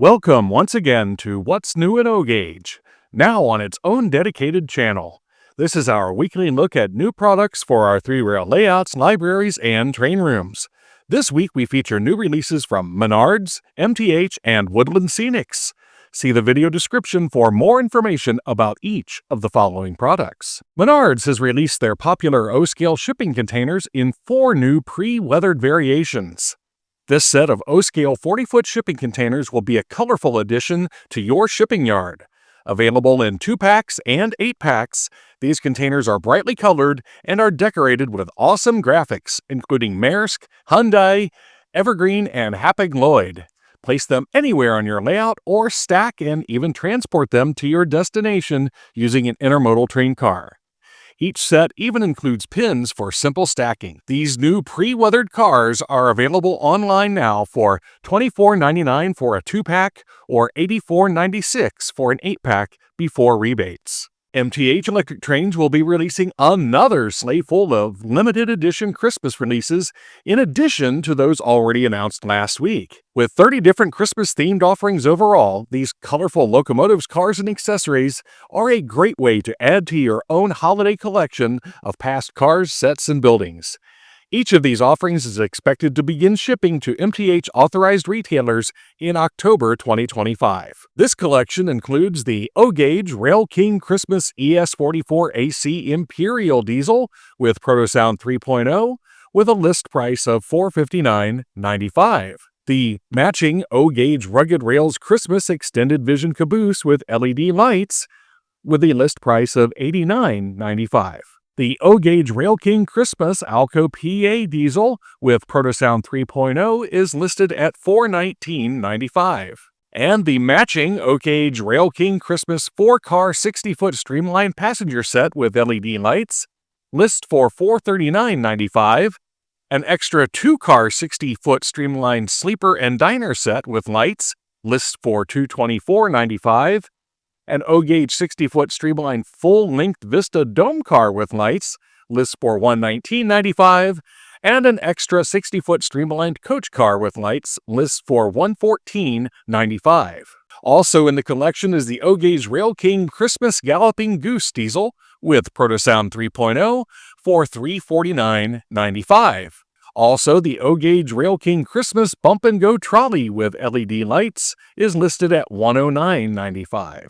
Welcome once again to What's New at O-Gauge, now on its own dedicated channel. This is our weekly look at new products for our three-rail layouts, libraries, and train rooms. This week we feature new releases from Menards, MTH, and Woodland Scenics. See the video description for more information about each of the following products. Menards has released their popular O-scale shipping containers in 4 new pre-weathered variations. This set of O-scale 40-foot shipping containers will be a colorful addition to your shipping yard. Available in 2-packs and 8-packs, these containers are brightly colored and are decorated with awesome graphics, including Maersk, Hyundai, Evergreen, and Hapag-Lloyd. Place them anywhere on your layout or stack and even transport them to your destination using an intermodal train car. Each set even includes pins for simple stacking. These new pre-weathered cars are available online now for $24.99 for a 2-pack or $84.96 for an 8-pack before rebates. MTH Electric Trains will be releasing another sleigh full of limited edition Christmas releases in addition to those already announced last week. With 30 different Christmas-themed offerings overall, these colorful locomotives, cars, and accessories are a great way to add to your own holiday collection of past cars, sets, and buildings. Each of these offerings is expected to begin shipping to MTH authorized retailers in October 2025. This collection includes the O-Gauge Rail King Christmas ES44 AC Imperial Diesel with Protosound 3.0 with a list price of $459.95. The matching O-Gauge Rugged Rails Christmas Extended Vision Caboose with LED lights with a list price of $89.95. The O-Gauge Rail King Christmas Alco PA Diesel with Protosound 3.0 is listed at $419.95. And the matching O-Gauge Rail King Christmas 4-car 60-foot streamlined passenger set with LED lights lists for $439.95. An extra 2-car 60-foot streamlined sleeper and diner set with lights lists for $224.95. An O-Gauge 60-foot streamlined full-length Vista Dome car with lights lists for $119.95, and an extra 60-foot streamlined coach car with lights lists for $114.95. Also in the collection is the O-Gauge Rail King Christmas Galloping Goose Diesel with Protosound 3.0 for $349.95. Also, the O-Gauge Rail King Christmas Bump and Go Trolley with LED lights is listed at $109.95.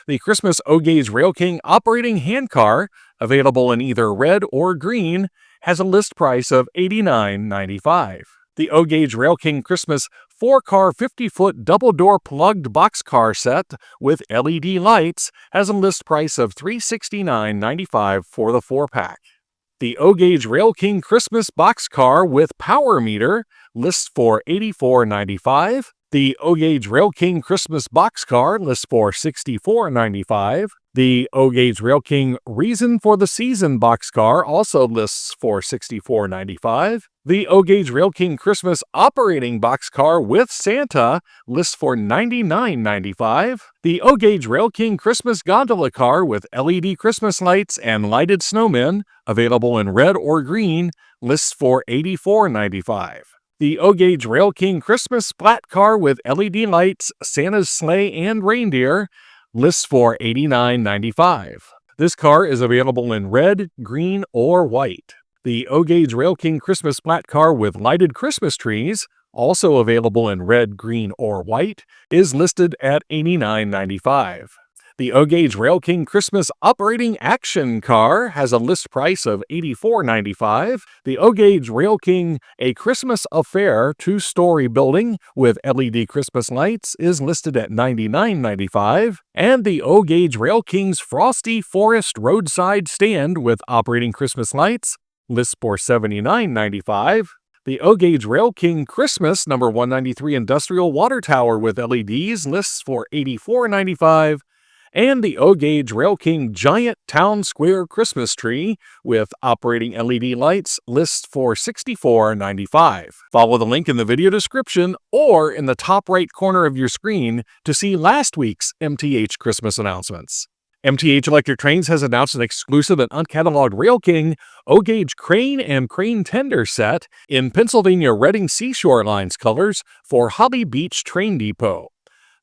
The Christmas O-Gauge Rail King operating handcar, available in either red or green, has a list price of $89.95. The O-Gauge Rail King Christmas 4-car 50-foot double-door plugged boxcar set with LED lights has a list price of $369.95 for the 4-pack. The O-Gauge Rail King Christmas boxcar with power meter lists for $84.95. The O-Gauge Rail King Christmas boxcar lists for $64.95. The O-Gauge Rail King Reason for the Season boxcar also lists for $64.95. The O-Gauge Rail King Christmas operating boxcar with Santa lists for $99.95. The O-Gauge Rail King Christmas gondola car with LED Christmas lights and lighted snowmen, available in red or green, lists for $84.95. The O-Gauge Rail King Christmas flat car with LED lights, Santa's sleigh, and reindeer lists for $89.95. This car is available in red, green, or white. The O-Gauge Rail King Christmas flat car with lighted Christmas trees, also available in red, green, or white, is listed at $89.95. The O-Gauge Rail King Christmas operating action car has a list price of $84.95. The O-Gauge Rail King A Christmas Affair 2-story building with LED Christmas lights is listed at $99.95. And the O-Gauge Rail King's Frosty Forest roadside stand with operating Christmas lights lists for $79.95. The O-Gauge Rail King Christmas No. 193 Industrial Water Tower with LEDs lists for $84.95. And the O-Gauge Rail King Giant Town Square Christmas Tree with operating LED lights lists for $64.95. Follow the link in the video description or in the top right corner of your screen to see last week's MTH Christmas announcements. MTH Electric Trains has announced an exclusive and uncatalogued Rail King O-Gauge crane and crane tender set in Pennsylvania Reading Seashore Lines colors for Holly Beach Train Depot.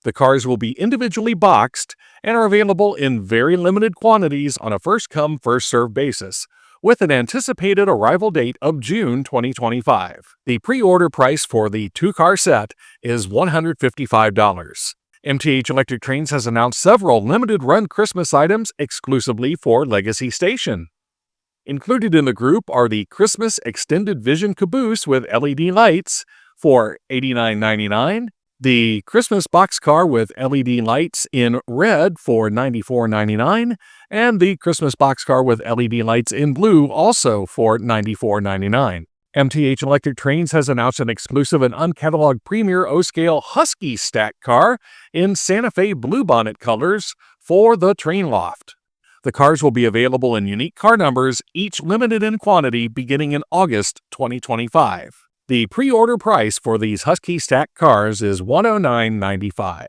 The cars will be individually boxed and are available in very limited quantities on a first-come, first-served basis, with an anticipated arrival date of June 2025. The pre-order price for the two-car set is $155. MTH Electric Trains has announced several limited-run Christmas items exclusively for Legacy Station. Included in the group are the Christmas Extended Vision Caboose with LED lights for $89.99, the Christmas Boxcar with LED lights in red for $94.99, and the Christmas Boxcar with LED lights in blue also for $94.99. MTH Electric Trains has announced an exclusive and uncatalogued Premier O-Scale Husky Stack car in Santa Fe Bluebonnet colors for the train loft. The cars will be available in unique car numbers, each limited in quantity beginning in August 2025. The pre-order price for these Husky Stack cars is $109.95.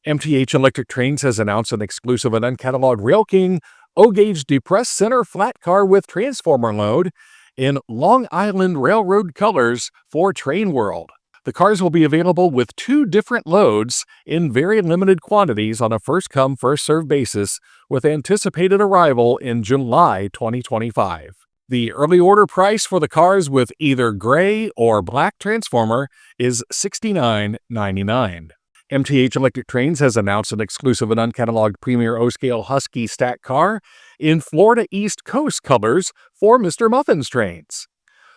MTH Electric Trains has announced an exclusive and uncatalogued Rail King O-Gauge Depressed Center Flat Car with Transformer Load in Long Island Railroad colors for Train World. The cars will be available with 2 different loads in very limited quantities on a first-come, first-served basis with anticipated arrival in July 2025. The early order price for the cars with either gray or black transformer is $69.99. MTH Electric Trains has announced an exclusive and uncatalogued Premier O-Scale Husky Stack car in Florida East Coast colors for Mr. Muffin's trains.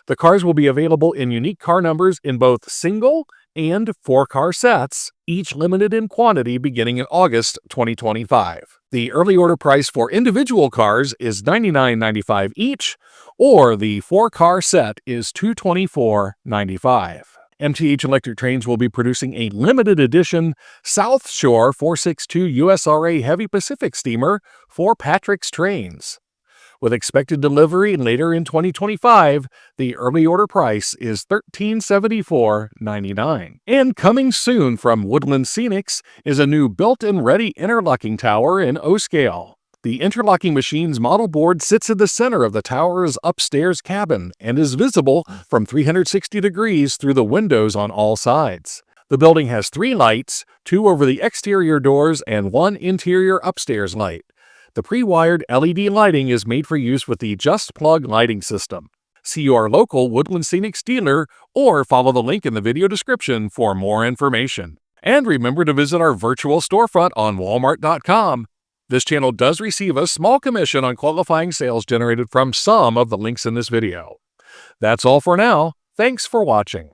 The cars will be available in unique car numbers in both single and 4-car sets, each limited in quantity beginning in August 2025. The early order price for individual cars is $99.95 each, or the 4-car set is $224.95. MTH Electric Trains will be producing a limited edition South Shore 462 USRA Heavy Pacific steamer for Patrick's Trains. With expected delivery later in 2025, the early order price is $1374.99. And coming soon from Woodland Scenics is a new built-and-ready interlocking tower in O-Scale. The interlocking machine's model board sits in the center of the tower's upstairs cabin and is visible from 360 degrees through the windows on all sides. The building has 3 lights, 2 over the exterior doors and 1 interior upstairs light. The pre-wired LED lighting is made for use with the Just Plug lighting system. See your local Woodland Scenics dealer or follow the link in the video description for more information. And remember to visit our virtual storefront on Walmart.com. This channel does receive a small commission on qualifying sales generated from some of the links in this video. That's all for now. Thanks for watching.